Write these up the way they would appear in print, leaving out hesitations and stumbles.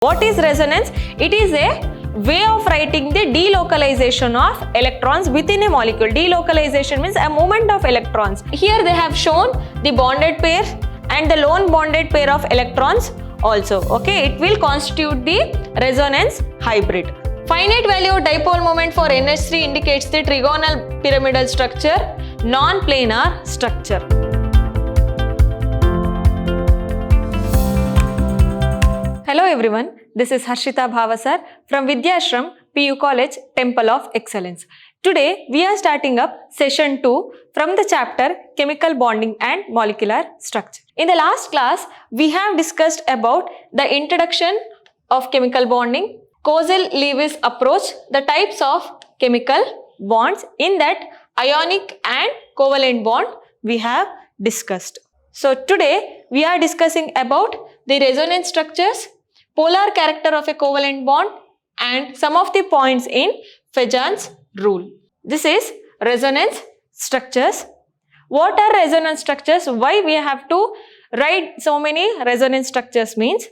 What is resonance? It is a way of writing the delocalization of electrons within a molecule. Delocalization means a movement of electrons. Here they have shown the bonded pair and the lone bonded pair of electrons also. Okay, it will constitute the resonance hybrid. Finite value of dipole moment for NH3 indicates the trigonal pyramidal structure, non-planar structure. Hello everyone, this is Harshita Bhavasar from Vidyashram, PU College, Temple of Excellence. Today we are starting up session 2 from the chapter Chemical Bonding and Molecular Structure. In the last class, we have discussed about the introduction of chemical bonding, Kozul-Lewis approach, the types of chemical bonds. In that, ionic and covalent bond we have discussed. So today we are discussing about the resonance structures, polar character of a covalent bond and some of the points in Fejan's rule. This is resonance structures. What are resonance structures? Why we have to write so many resonance structures means,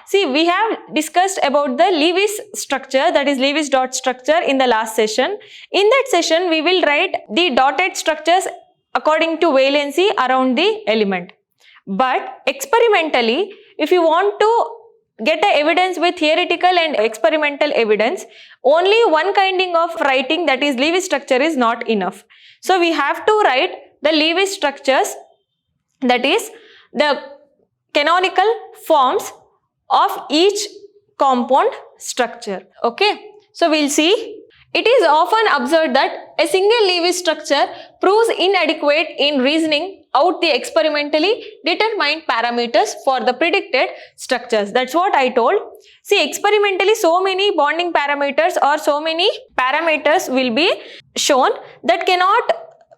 see, we have discussed about the Lewis structure, that is Lewis dot structure in the last session. In that session, we will write the dotted structures according to valency around the element. But experimentally, if you want to get a evidence with theoretical and experimental evidence, only one kind of writing, that is Lewis structure, is not enough. So we have to write the Lewis structures, that is the canonical forms of each compound structure. Okay, so we'll see. It is often observed that a single Lewis structure proves inadequate in reasoning out the experimentally determined parameters for the predicted structures. That's what I told. See, experimentally so many bonding parameters or so many parameters will be shown that cannot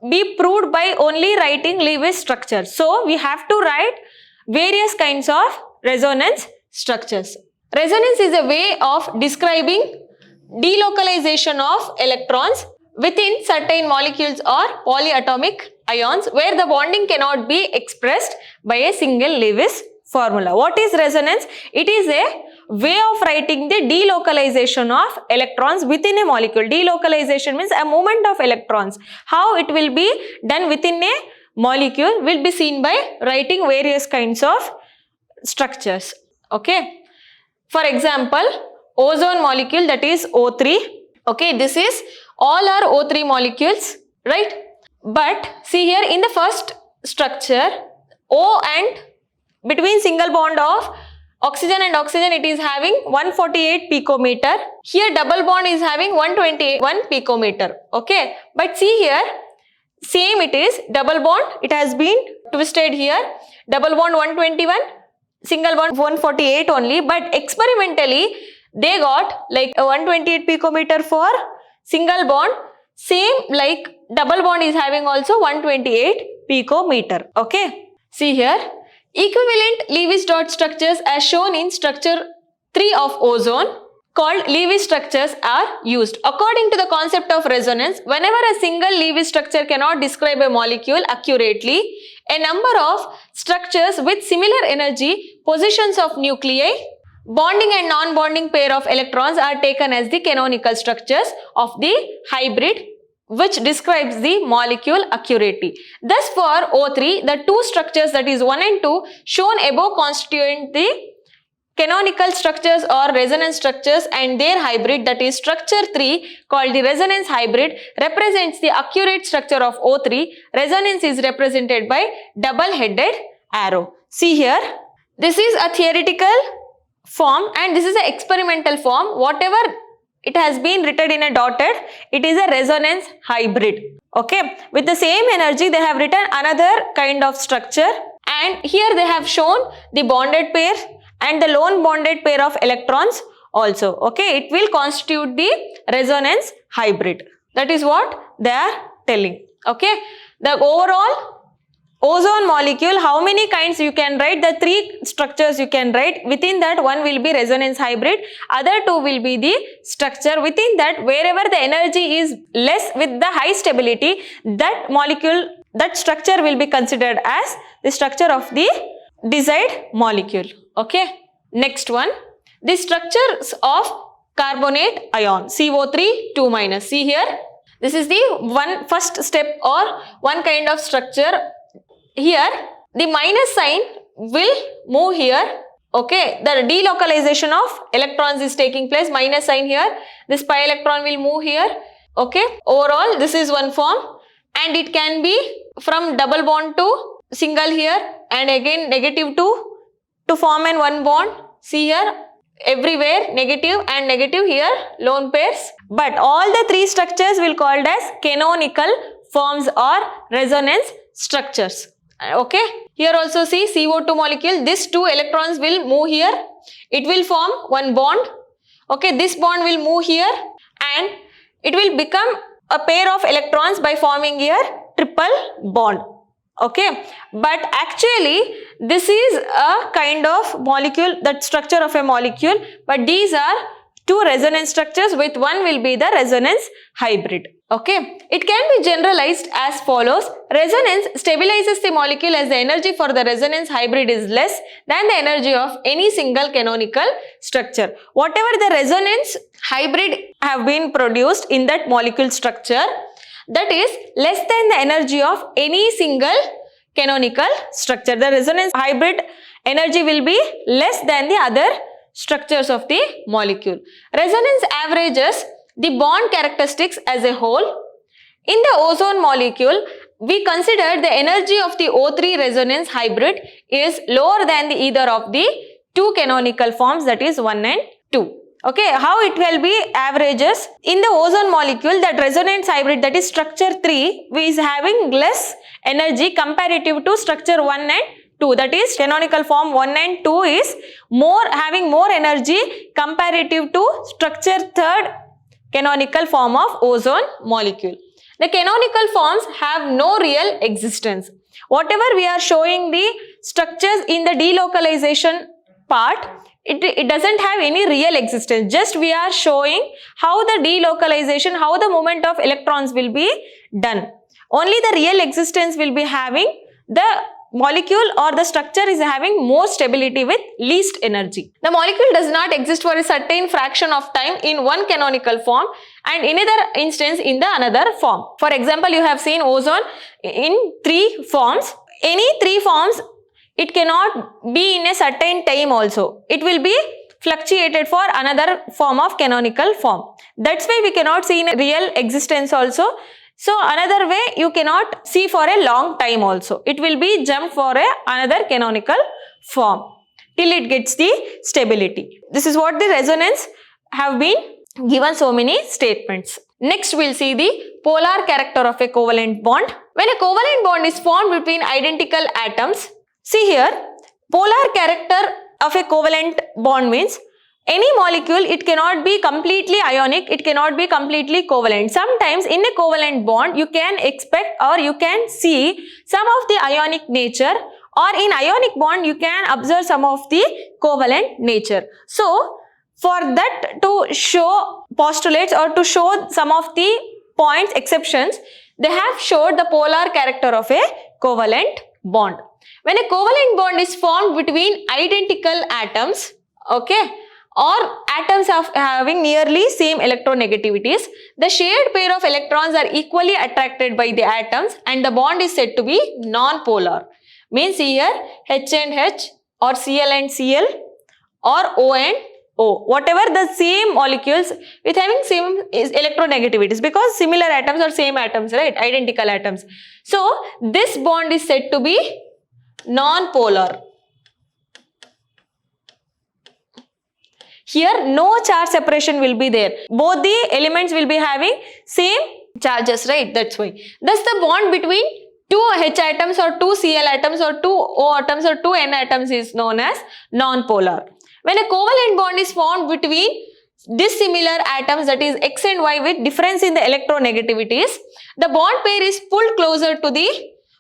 be proved by only writing Lewis structure. So we have to write various kinds of resonance structures. Resonance is a way of describing delocalization of electrons within certain molecules or polyatomic ions where the bonding cannot be expressed by a single Lewis formula. What is resonance? It is a way of writing the delocalization of electrons within a molecule. Delocalization means a movement of electrons. How it will be done within a molecule will be seen by writing various kinds of structures. Okay. For example, ozone molecule, that is O3. Okay, this is all are O3 molecules, right? But see here in the first structure, O and between single bond of oxygen and oxygen, it is having 148 picometer. Here double bond is having 121 picometer. Okay, but see here, same it is double bond. It has been twisted here. Double bond 121. Single bond 148 only, but experimentally they got like a 128 picometer for single bond, same like double bond is having also 128 picometer. Okay, see here, equivalent Lewis dot structures as shown in structure 3 of ozone called Lewis structures are used. According to the concept of resonance, whenever a single Lewis structure cannot describe a molecule accurately, a number of structures with similar energy positions of nuclei, bonding and non-bonding pair of electrons are taken as the canonical structures of the hybrid which describes the molecule accurately. Thus for O3, the two structures, that is 1 and 2 shown above constitute the canonical structures or resonance structures, and their hybrid, that is structure 3 called the resonance hybrid, represents the accurate structure of O3. Resonance is represented by double-headed arrow. See here, this is a theoretical form and this is an experimental form. Whatever it has been written in a dotted, it is a resonance hybrid. Okay, with the same energy they have written another kind of structure, and here they have shown the bonded pair and the lone bonded pair of electrons also. Okay, it will constitute the resonance hybrid. That is what they are telling. Okay, the overall ozone molecule, how many kinds you can write? The 3 structures you can write. Within that, one will be resonance hybrid, other 2 will be the structure. Within that, wherever the energy is less with the high stability, that molecule, that structure will be considered as the structure of the desired molecule. Okay. Next one, the structures of carbonate ion, CO3 2 minus. See here, this is the one first step or one kind of structure. Here the minus sign will move here. Okay, the delocalization of electrons is taking place, minus sign here. This pi electron will move here. Okay, overall this is one form, and it can be from double bond to single here, and again negative 2 to form an one bond. See here, everywhere negative and negative, here lone pairs. But all the three structures will called as canonical forms or resonance structures. Okay, here also see CO2 molecule, this two electrons will move here, it will form one bond. Okay, this bond will move here and it will become a pair of electrons by forming here triple bond. Okay, but actually this is a kind of molecule, that structure of a molecule, but these are two resonance structures, with one will be the resonance hybrid. Okay, it can be generalized as follows. Resonance stabilizes the molecule as the energy for the resonance hybrid is less than the energy of any single canonical structure. Whatever the resonance hybrid have been produced in that molecule structure, that is less than the energy of any single canonical structure. The resonance hybrid energy will be less than the other structures of the molecule. Resonance averages the bond characteristics as a whole. In the ozone molecule, we consider the energy of the O3 resonance hybrid is lower than the either of the two canonical forms, that is 1 and 2. Okay, how it will be averages? In the ozone molecule, that resonance hybrid, that is structure 3, is having less energy comparative to structure 1 and 2, that is canonical form 1 and 2 is having more energy comparative to structure 3rd canonical form of ozone molecule. The canonical forms have no real existence. Whatever we are showing the structures in the delocalization part, it doesn't have any real existence. Just we are showing how the delocalization, how the movement of electrons will be done. Only the real existence will be having the molecule or the structure is having more stability with least energy. The molecule does not exist for a certain fraction of time in one canonical form and in another instance in the another form. For example, you have seen ozone in 3 forms. Any 3 forms, it cannot be in a certain time also. It will be fluctuated for another form of canonical form. That's why we cannot see in real existence also. So another way, you cannot see for a long time also. It will be jumped for another canonical form till it gets the stability. This is what the resonance have been given so many statements. Next we will see the polar character of a covalent bond. When a covalent bond is formed between identical atoms, see here, polar character of a covalent bond means any molecule, it cannot be completely ionic, it cannot be completely covalent. Sometimes in a covalent bond, you can expect or you can see some of the ionic nature, or in ionic bond, you can observe some of the covalent nature. So, for that to show postulates or to show some of the points, exceptions, they have showed the polar character of a covalent bond. When a covalent bond is formed between identical atoms, okay, or atoms of having nearly same electronegativities, the shared pair of electrons are equally attracted by the atoms and the bond is said to be non-polar. Means here H and H or Cl and Cl or O and O. Whatever the same molecules with having same electronegativities, because similar atoms or same atoms, right? Identical atoms. So this bond is said to be non-polar. Here no charge separation will be there. Both the elements will be having same charges, right? That's why. Thus the bond between 2 H atoms or 2 Cl atoms or 2 O atoms or 2 N atoms is known as non-polar. When a covalent bond is formed between dissimilar atoms, that is X and Y, with difference in the electronegativities, the bond pair is pulled closer to the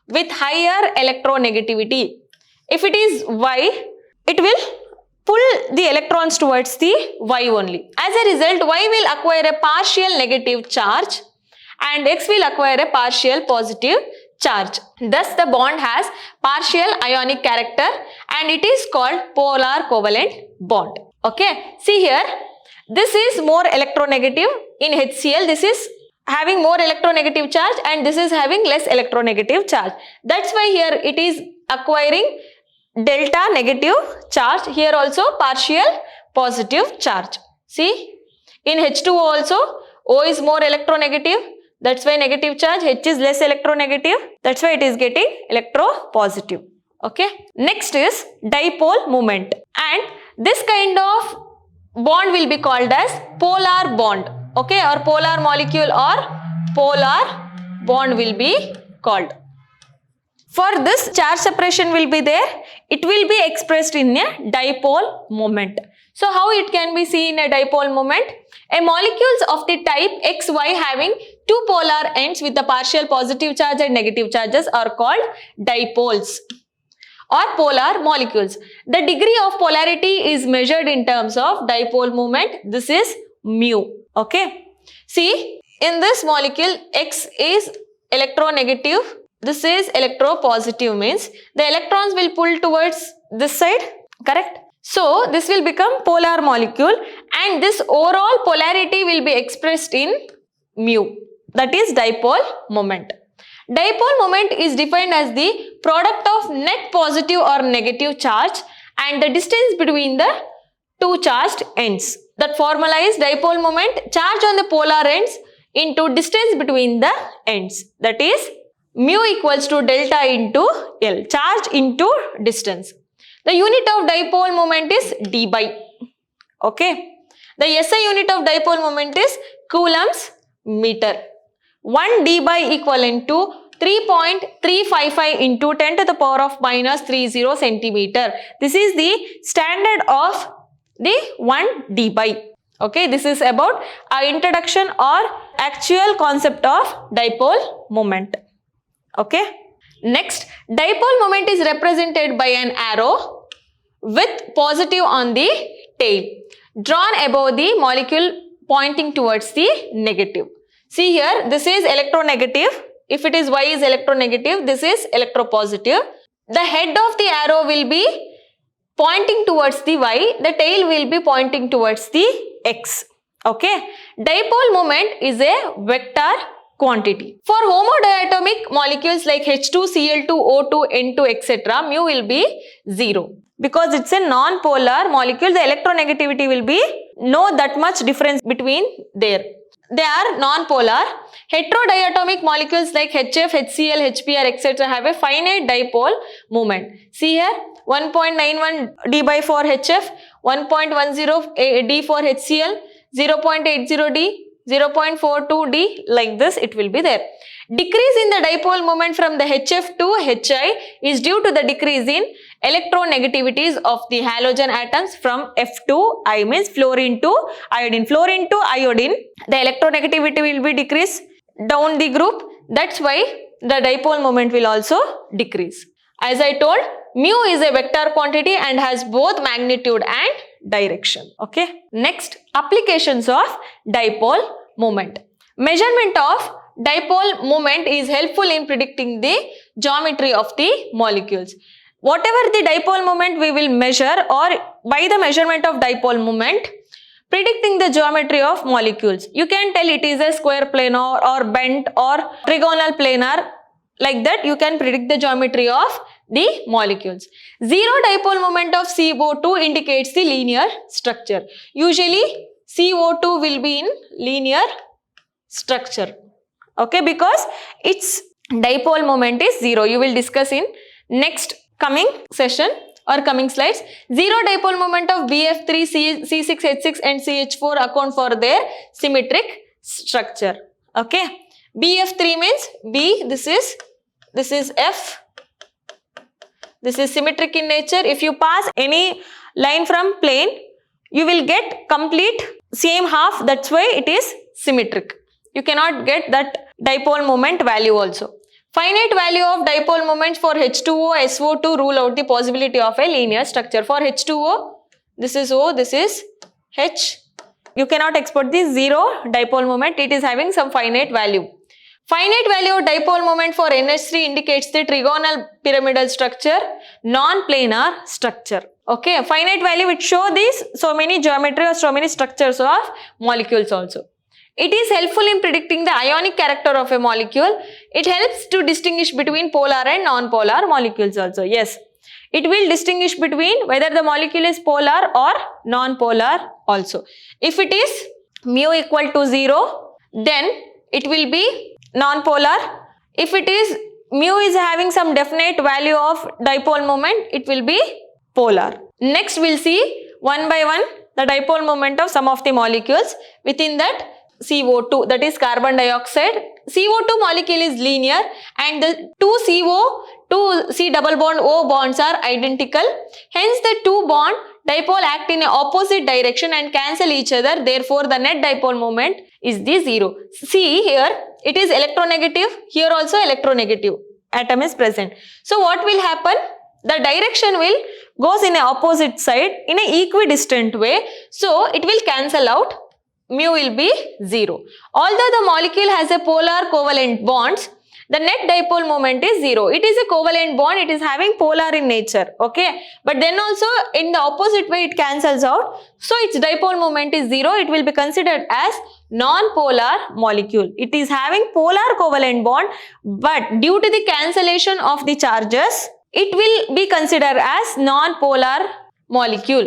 with higher electronegativity. If it is Y, it will pull the electrons towards the Y only. As a result, Y will acquire a partial negative charge and X will acquire a partial positive charge. Thus, the bond has partial ionic character and it is called polar covalent bond. Okay, see here, this is more electronegative. In HCl, this is having more electronegative charge and this is having less electronegative charge. That's why here it is acquiring delta negative charge. Here also partial positive charge. See, in H2O also, O is more electronegative. That's why negative charge. H is less electronegative. That's why it is getting electropositive. Okay. Next is dipole moment. And this kind of bond will be called as polar bond. Okay. Or polar molecule or polar bond will be called. For this, charge separation will be there. It will be expressed in a dipole moment. So how it can be seen in a dipole moment? A molecules of the type XY having two polar ends with a partial positive charge and negative charges are called dipoles or polar molecules. The degree of polarity is measured in terms of dipole moment. This is mu. Okay. See, in this molecule, X is electronegative. This is electropositive, means the electrons will pull towards this side, correct? So, this will become polar molecule and this overall polarity will be expressed in mu, that is dipole moment. Dipole moment is defined as the product of net positive or negative charge and the distance between the two charged ends. That formula is dipole moment, charge on the polar ends into distance between the ends, that is mu equals to delta into L, charge into distance. The unit of dipole moment is d by. Okay. The SI unit of dipole moment is coulombs meter. 1 d by equivalent to 3.355 into 10 to the power of minus 30 centimeter. This is the standard of the 1 d by. Okay. This is about our introduction or actual concept of dipole moment. Okay. Next, dipole moment is represented by an arrow with positive on the tail drawn above the molecule pointing towards the negative. See here, this is electronegative. If it is Y is electronegative, this is electropositive. The head of the arrow will be pointing towards the Y, the tail will be pointing towards the X. Okay. Dipole moment is a vector quantity. For homodiatomic molecules like H2, Cl2, O2, N2, etc., mu will be 0. Because it's a non-polar molecule, the electronegativity will be no that much difference between there. They are non-polar. Heterodiatomic molecules like HF, HCl, HBr, etc. have a finite dipole moment. See here, 1.91 d by for HF, 1.10 d for HCl, 0.80 d, 0.42 d, like this it will be there. Decrease in the dipole moment from the HF to HI is due to the decrease in electronegativities of the halogen atoms from F to I, means fluorine to iodine. Fluorine to iodine, the electronegativity will be decreased down the group. That's why the dipole moment will also decrease. As I told, mu is a vector quantity and has both magnitude and direction. Okay. Next, applications of dipole moment. Measurement of dipole moment is helpful in predicting the geometry of the molecules. Whatever the dipole moment we will measure, or by the measurement of dipole moment, predicting the geometry of molecules. You can tell it is a square planar or bent or trigonal planar. Like that you can predict the geometry of the molecules. Zero dipole moment of CO2 indicates the linear structure. Usually CO2 will be in linear structure. Okay, because its dipole moment is 0. You will discuss in next coming session or coming slides. Zero dipole moment of BF3, C6H6 and CH4 account for their symmetric structure. Okay. BF3 means B, this is F. This is symmetric in nature. If you pass any line from plane, you will get complete same half. That's why it is symmetric. You cannot get that dipole moment value also. Finite value of dipole moments for H2O, SO2 rule out the possibility of a linear structure. For H2O, this is O, this is H. You cannot export the zero dipole moment. It is having some finite value. Finite value of dipole moment for NH3 indicates the trigonal pyramidal structure, non-planar structure. Okay, finite value would show these so many geometry or so many structures of molecules also. It is helpful in predicting the ionic character of a molecule. It helps to distinguish between polar and non-polar molecules also. Yes, it will distinguish between whether the molecule is polar or non-polar also. If it is mu equal to 0, then it will be non-polar. If it is mu is having some definite value of dipole moment, it will be polar. Next we'll see one by one the dipole moment of some of the molecules. Within that, CO2, that is carbon dioxide. CO2 molecule is linear and the two C double bond O bonds are identical. Hence the two bond dipole act in a opposite direction and cancel each other. Therefore the net dipole moment is the 0. See here, it is electronegative. Here also electronegative atom is present. So what will happen? The direction will goes in a opposite side in a equidistant way. So it will cancel out. Mu will be 0. Although the molecule has a polar covalent bonds, the net dipole moment is 0. It is a covalent bond, it is having polar in nature, okay? But then also in the opposite way it cancels out. So its dipole moment is 0. It will be considered as non-polar molecule. It is having polar covalent bond, but due to the cancellation of the charges, it will be considered as non-polar molecule,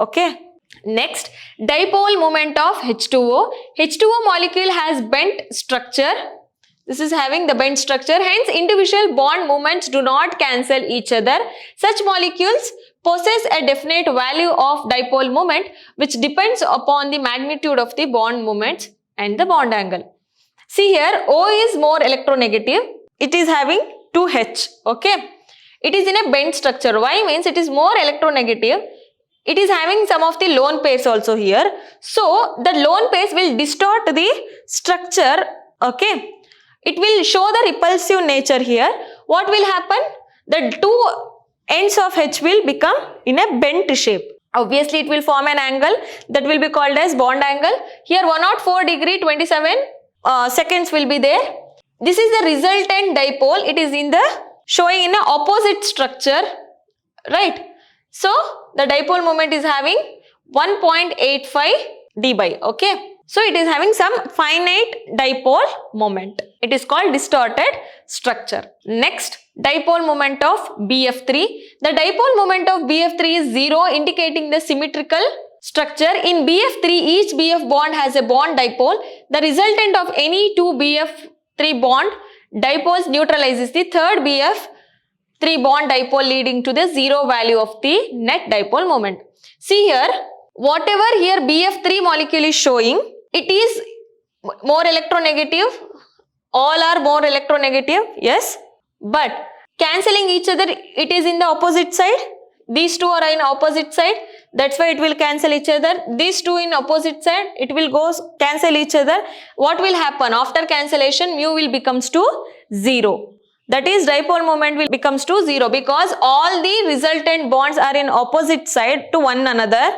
okay? Next, dipole moment of H2O. H2O molecule has bent structure. This is having the bent structure. Hence, individual bond moments do not cancel each other. Such molecules possess a definite value of dipole moment which depends upon the magnitude of the bond moments and the bond angle. See here, O is more electronegative. It is having 2H. Okay. It is in a bent structure. Y means it is more electronegative. It is having some of the lone pairs also here. So, the lone pairs will distort the structure, okay. It will show the repulsive nature here. What will happen? The two ends of H will become in a bent shape. Obviously, it will form an angle that will be called as bond angle. Here 104 degree 27 seconds will be there. This is the resultant dipole. It is in the showing in a opposite structure, right. So, the dipole moment is having 1.85 dBi, okay. So, it is having some finite dipole moment. It is called distorted structure. Next, dipole moment of BF3. The dipole moment of BF3 is 0, indicating the symmetrical structure. In BF3, each BF bond has a bond dipole. The resultant of any two BF3 bond dipoles neutralizes the third BF3 bond dipole, leading to the 0 value of the net dipole moment. See here, whatever here BF3 molecule is showing, it is more electronegative. All are more electronegative, yes. But cancelling each other, it is in the opposite side. These two are in opposite side. That's why it will cancel each other. These two in opposite side, it will go cancel each other. What will happen? After cancellation, mu will becomes to 0. That is, dipole moment will becomes to 0 because all the resultant bonds are in opposite side to one another.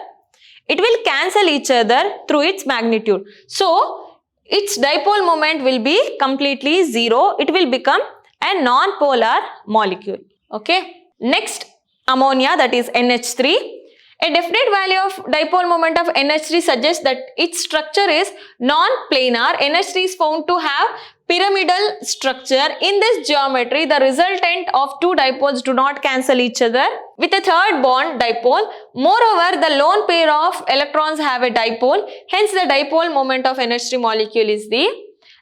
It will cancel each other through its magnitude. So, its dipole moment will be completely 0. It will become a non-polar molecule. Okay. Next, ammonia, that is NH3. A definite value of dipole moment of NH3 suggests that its structure is non-planar. NH3 is found to have pyramidal structure. In this geometry, the resultant of two dipoles do not cancel each other with a third bond dipole. Moreover, the lone pair of electrons have a dipole. Hence, the dipole moment of NH3 molecule is the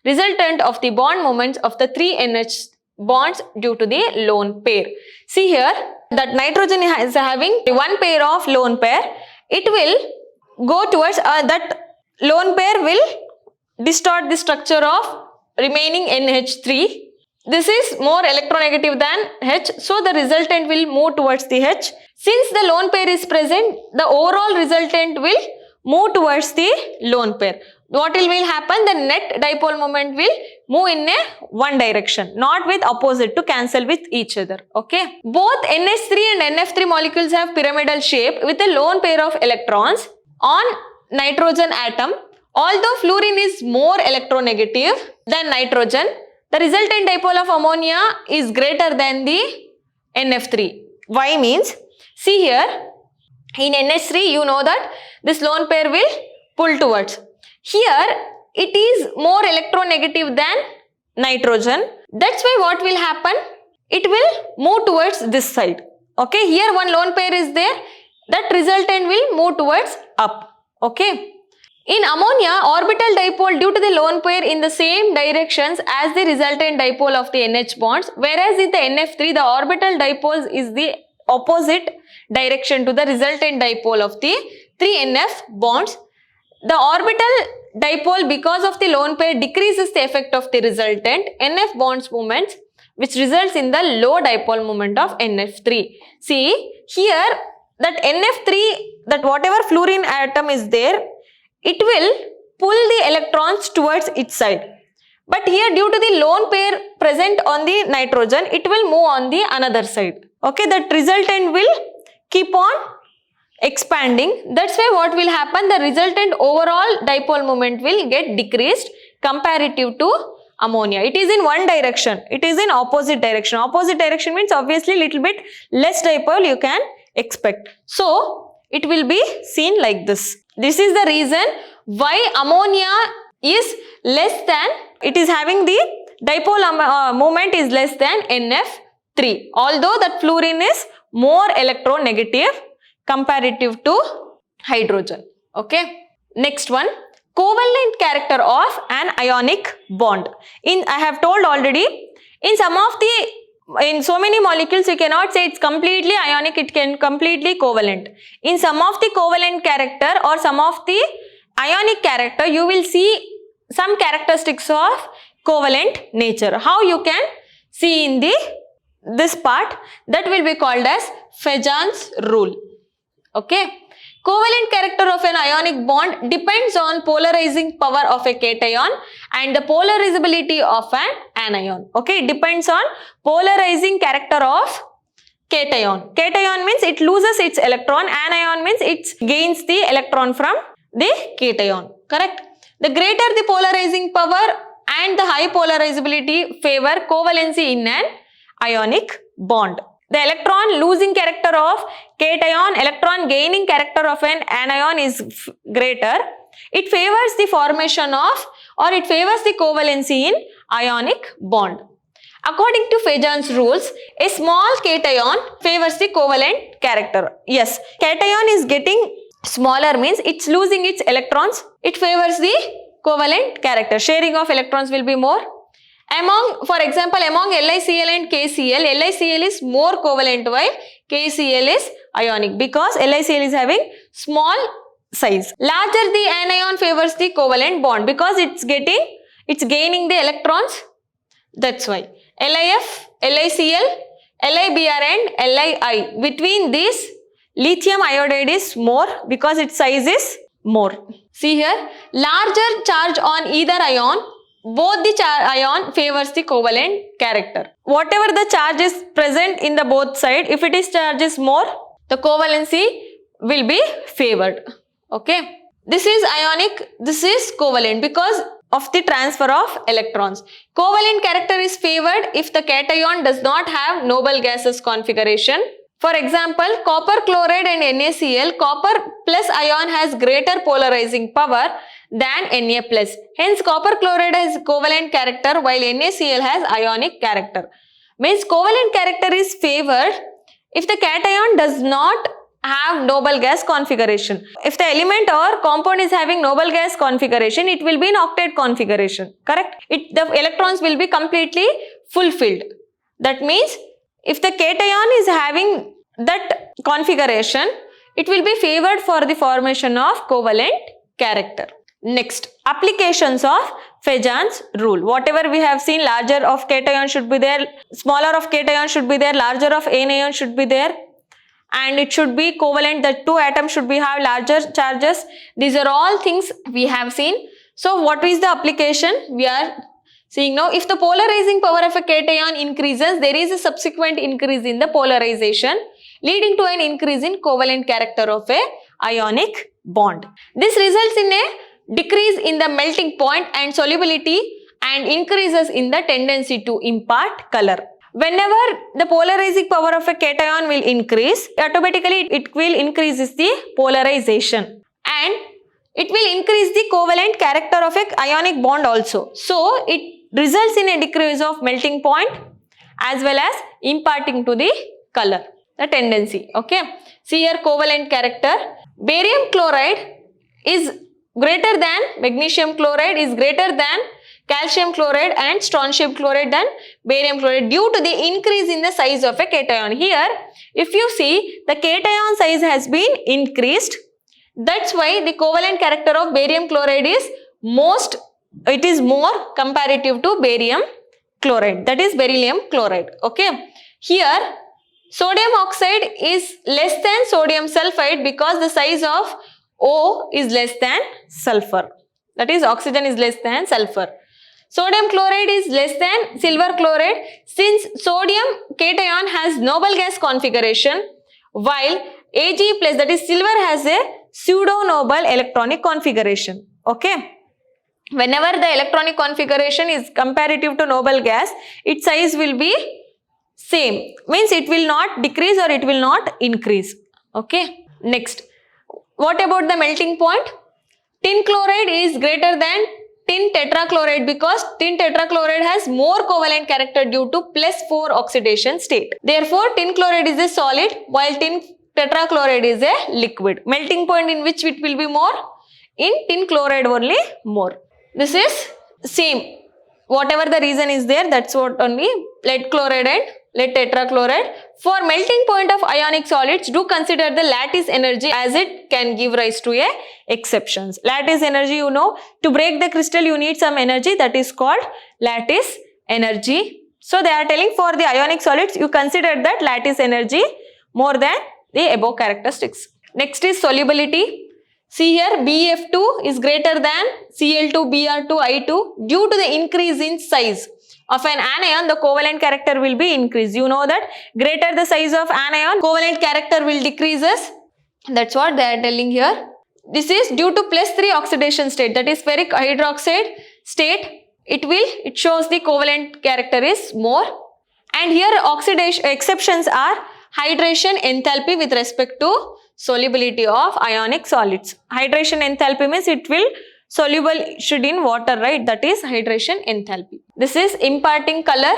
resultant of the bond moments of the three NH bonds due to the lone pair. See here, that nitrogen is having one pair of lone pair. It will go towards that lone pair will distort the structure of remaining NH3. This is more electronegative than H, so the resultant will move towards the H. Since the lone pair is present, the overall resultant will move towards the lone pair. What will happen? The net dipole moment will move in a one direction, not with opposite to cancel with each other. Okay. Both NH3 and NF3 molecules have pyramidal shape with a lone pair of electrons on nitrogen atom. Although fluorine is more electronegative than nitrogen, the resultant dipole of ammonia is greater than the NF3. Why means, see here, In NH3, you know that this lone pair will pull towards. Here, it is more electronegative than nitrogen. That's why what will happen? It will move towards this side. Okay, here one lone pair is there. That resultant will move towards up. Okay. In ammonia, orbital dipole due to the lone pair in the same directions as the resultant dipole of the NH bonds, whereas in the NF3, the orbital dipoles is the opposite direction to the resultant dipole of the 3NF bonds. The orbital dipole because of the lone pair decreases the effect of the resultant NF bonds moments, which results in the low dipole moment of NF3. See, here that NF3, that whatever fluorine atom is there, it will pull the electrons towards its side. But here due to the lone pair present on the nitrogen, it will move on the another side. Okay, that resultant will keep on expanding. That's why what will happen, the resultant overall dipole moment will get decreased comparative to ammonia. It is in one direction. It is in opposite direction. Opposite direction means obviously little bit less dipole you can expect. So, it will be seen like this. This is the reason why ammonia is less than, it is having the dipole moment is less than NF3. Although that fluorine is more electronegative comparative to hydrogen. Okay. Next one, covalent character of an ionic bond. I have told already, in so many molecules you cannot say it's completely ionic, it can completely covalent. In some of the covalent character or some of the ionic character, you will see some characteristics of covalent nature. How you can see in this part, that will be called as Fejan's rule. Okay. Covalent character of an ionic bond depends on polarizing power of a cation and the polarizability of an anion. Okay, it depends on polarizing character of cation. Cation means it loses its electron, anion means it gains the electron from the cation. Correct? The greater the polarizing power and the high polarizability favor covalency in an ionic bond. The electron losing character of cation, electron gaining character of an anion is greater. It favors the formation of, or it favors the covalency in ionic bond. According to Fejan's rules, a small cation favors the covalent character. Yes, cation is getting smaller means it's losing its electrons. It favors the covalent character. Sharing of electrons will be more. For example, among LiCl and KCl, LiCl is more covalent while KCl is ionic because LiCl is having small size. Larger the anion favors the covalent bond because it's gaining the electrons. That's why LiF, LiCl, LiBr and Li. Between these, lithium iodide is more because its size is more. See here, larger charge on either ion, both the ion favors the covalent character. Whatever the charge is present in the both side, if it is charge is more, the covalency will be favored. Okay. This is ionic, this is covalent because of the transfer of electrons. Covalent character is favored if the cation does not have noble gases configuration. For example, copper chloride and NaCl, copper plus ion has greater polarizing power than Na plus. Hence, copper chloride has covalent character while NaCl has ionic character. Means covalent character is favored if the cation does not have noble gas configuration. If the element or compound is having noble gas configuration, it will be in octet configuration. Correct? The electrons will be completely fulfilled. That means if the cation is having that configuration, it will be favored for the formation of covalent character. Next, applications of Fejan's rule. Whatever we have seen, larger of cation should be there, smaller of cation should be there, larger of anion should be there, and it should be covalent. The two atoms should be have larger charges. These are all things we have seen. So, what is the application we are seeing now? If the polarizing power of a cation increases, there is a subsequent increase in the polarization, leading to an increase in covalent character of a ionic bond. This results in a decrease in the melting point and solubility and increases in the tendency to impart color. whenever the polarizing power of a cation will increase, automatically it will increases the polarization, and it will increase the covalent character of a ionic bond also. So it results in a decrease of melting point as well as imparting to the color, the tendency. Okay. See here, covalent character. Barium chloride is greater than magnesium chloride, is greater than calcium chloride, and strontium chloride than barium chloride due to the increase in the size of a cation. Here, if you see, the cation size has been increased. That's why the covalent character of barium chloride is more comparative to barium chloride, that is beryllium chloride. Okay. Here, sodium oxide is less than sodium sulfide because the size of O is less than sulfur. That is, oxygen is less than sulfur. Sodium chloride is less than silver chloride since sodium cation has noble gas configuration, while Ag plus, that is silver, has a pseudo-noble electronic configuration. Okay. Whenever the electronic configuration is comparative to noble gas, its size will be same. Means it will not decrease or it will not increase. Okay. Next, what about the melting point? Tin chloride is greater than tin tetrachloride because tin tetrachloride has more covalent character due to +4 oxidation state. Therefore, tin chloride is a solid while tin tetrachloride is a liquid. Melting point in which it will be more? In tin chloride only more. This is same. Whatever the reason is there, that's what only lead chloride and lead tetrachloride. For melting point of ionic solids, do consider the lattice energy as it can give rise to a exceptions. Lattice energy, you know, to break the crystal you need some energy, that is called lattice energy. So they are telling for the ionic solids, you consider that lattice energy more than the above characteristics. Next is solubility. See here, BF2 is greater than Cl2Br2I2 due to the increase in size of an anion, the covalent character will be increased. You know that greater the size of anion, covalent character will decreases. That's what they are telling here. This is due to +3 oxidation state, that is ferric hydroxide state. It shows the covalent character is more. And here oxidation exceptions are hydration enthalpy with respect to solubility of ionic solids. Hydration enthalpy means it will should in water, right? That is hydration enthalpy. This is imparting color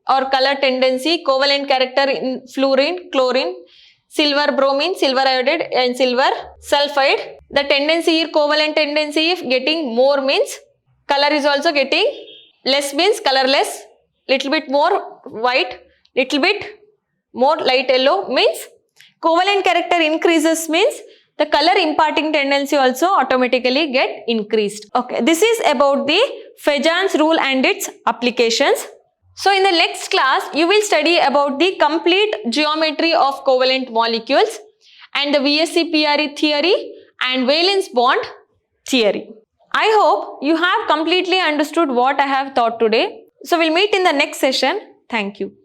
or color tendency, covalent character in fluorine, chlorine, silver bromine, silver iodide and silver sulfide. The tendency here, covalent tendency, if getting more means color is also getting less means colorless, little bit more white, little bit more light yellow means covalent character increases means the color imparting tendency also automatically get increased. Okay, this is about the Fejan's rule and its applications. So in the next class, you will study about the complete geometry of covalent molecules and the VSEPRE theory and valence bond theory. I hope you have completely understood what I have taught today. So we'll meet in the next session. Thank you.